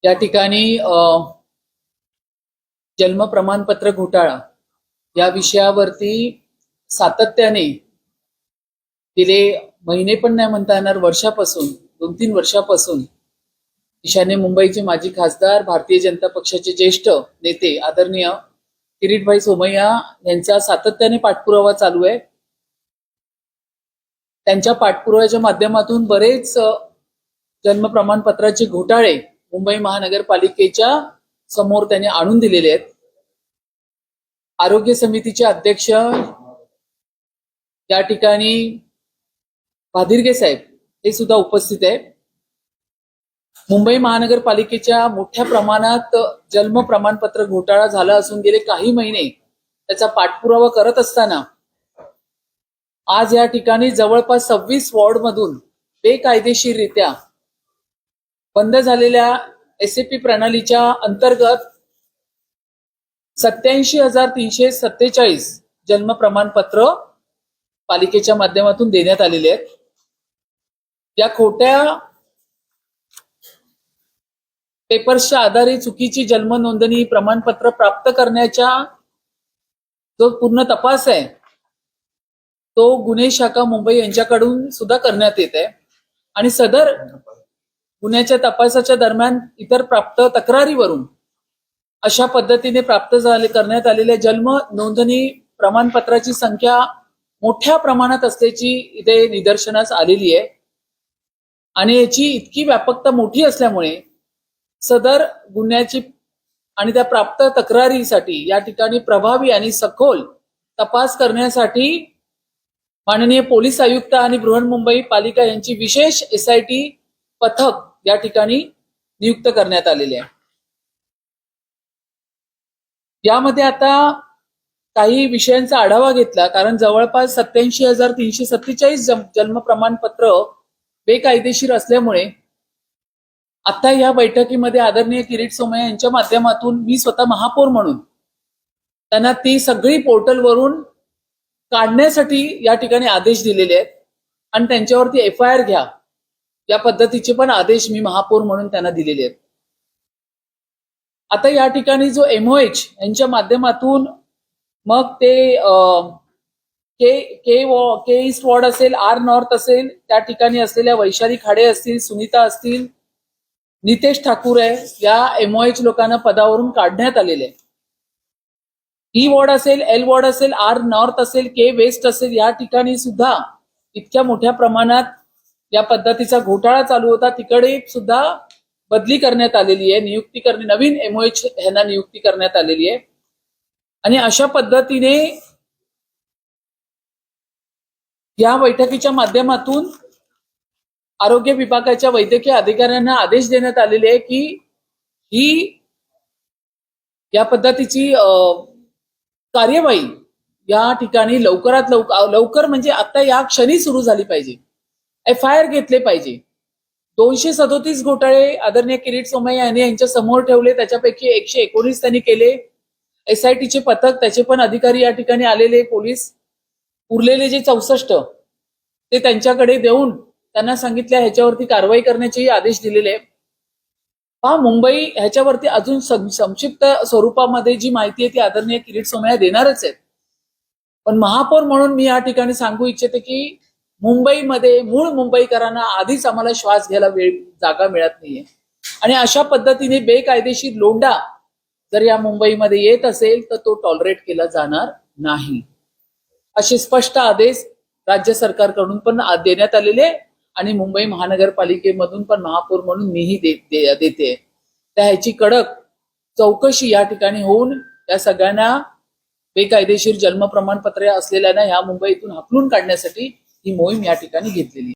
या ठिकाणी जन्म प्रमाणपत्र घोटाळा या विषयावरती सातत्याने गेले महिने पण नाही म्हणता येणार, वर्षापासून 2-3 वर्षापासून ईशान्य मुंबईचे माजी खासदार, भारतीय जनता पक्षाचे ज्येष्ठ नेते आदरणीय किरीटभाई सोमय्या यांचा सातत्याने पाठपुरावा चालू आहे। त्यांच्या पाठपुराव्याच्या माध्यमातून बरेच जन्म प्रमाणपत्राचे घोटाळे मुंबई महानगरपालिकेच्या समोर त्यांनी आणून दिलेले आहेत। आरोग्य समितीचे अध्यक्ष या ठिकाणी भादिरगे साहेब हे सुद्धा उपस्थित आहे। मुंबई महानगरपालिकेच्या मोठ्या प्रमाणात जन्म प्रमाणपत्र घोटाळा झाला असून गेले काही महिने त्याचा पाठपुरावा करत असताना आज या ठिकाणी जवळपास 26 वॉर्डमधून बेकायदेशीररित्या बंद झालेल्या एसएपी प्रणालीच्या अंतर्गत 87,347 जन्म प्रमाणपत्र पालिकेच्या माध्यमातून देण्यात आलेले आहेत। या खोट्या पेपर्सच्या आधारे चुकीची जन्म नोंदणी प्रमाणपत्र प्राप्त करण्याचा जो पूर्ण तपास आहे तो गुन्हे शाखा मुंबई यांच्याकडून सुद्धा करण्यात येत आहे आणि सदर गुन्ह्याच्या तपासाच्या दरम्यान इतर प्राप्त तक्रारीवरून अशा पद्धतीने प्राप्त करण्यात आलेल्या जन्म नोंदणी प्रमाणपत्राची संख्या मोठ्या प्रमाणात असल्याची इथे निदर्शनास आलेली आहे आणि याची इतकी व्यापकता मोठी असल्यामुळे सदर गुन्ह्याची आणि त्या प्राप्त तक्रारीसाठी या ठिकाणी प्रभावी आणि सखोल तपास करण्यासाठी माननीय पोलीस आयुक्त आणि बृहन्मुंबई पालिका यांची विशेष SIT पथक या ठिकाणी नियुक्त करण्यात आलेले आहे। यामध्ये आता काही विषयांचा आढावा घेतला, कारण जवळपास 87,347 जन्म प्रमाणपत्र बेकायदेशीर असल्यामुळे आता या बैठकीमध्ये आदरणीय किरीट सोमय्या यांच्या माध्यमातून मी स्वतः महापौर म्हणून त्यांना ती सगळी पोर्टलवरून काढण्यासाठी या ठिकाणी आदेश दिलेले आहेत आणि त्यांच्यावरती FIR घ्या या पद्धतीचे पण आदेश मी महापौर म्हणून त्यांना दिलेले आहेत। आता या ठिकाणी जो MOH यांच्या माध्यमातून मग ते के ईस्ट वॉर्ड असेल, R नॉर्थ असेल, त्या ठिकाणी असलेल्या वैशाली खाडे असतील, सुनीता असतील, नितेश ठाकूर आहे, या MOH लोकांना पदावरून काढण्यात आलेले आहे। E वॉर्ड असेल, L वॉर्ड असेल, R नॉर्थ असेल, के वेस्ट असेल, या ठिकाणी सुद्धा इतक्या मोठ्या प्रमाणात या पद्धतीचा घोटाळा चालू होता, तिकडे सुद्धा बदली करण्यात आलेली आहे, नियुक्ती करणे, नवीन MOH ह्यांना नियुक्ती करण्यात आलेली आहे। आणि अशा पद्धतीने या बैठकीच्या माध्यमातून आरोग्य विभागाच्या वैद्यकीय अधिकाऱ्यांना आदेश देण्यात आलेले आहे की ही या पद्धतीची कार्यवाही या ठिकाणी लवकरात लवकर म्हणजे आता या क्षणी सुरू झाली पाहिजे, FIR घेतले पाहिजे। 237 घोटाळे आदरणीय किरीट सोमय्या यांनी यांच्या समोर ठेवले, त्याच्यापैकी 119 त्यांनी केले। SITचे पथक, त्याचे पण अधिकारी या ठिकाणी आलेले, पोलीस, उरलेले जे 64 ते त्यांच्याकडे देऊन त्यांना सांगितलं ह्याच्यावरती कारवाई करण्याचेही आदेश दिलेले आहे। मुंबई ह्याच्यावरती अजून संक्षिप्त स्वरूपामध्ये जी माहिती आहे ती आदरणीय किरीट सोमय्या देणारच आहेत, पण महापौर म्हणून मी या ठिकाणी सांगू इच्छिते की मुंबईमध्ये मूळ मुंबईकरांना आधीच आम्हाला श्वास घ्यायला जागा मिळत नाहीये आणि अशा पद्धतीने बेकायदेशीर लोंढा जर या मुंबईमध्ये येत असेल तर तो टॉलरेट केला जाणार नाही, असे स्पष्ट आदेश राज्य सरकारकडून पण देण्यात आलेले आणि मुंबई महानगरपालिकेमधून पण महापौर म्हणून मीही देते। त्या ह्याची कडक चौकशी या ठिकाणी होऊन या सगळ्यांना बेकायदेशीर जन्म प्रमाणपत्र असलेल्यांना ह्या मुंबईतून हाकलून काढण्यासाठी ही मोहीम या ठिकाणी घेतलेली आहे।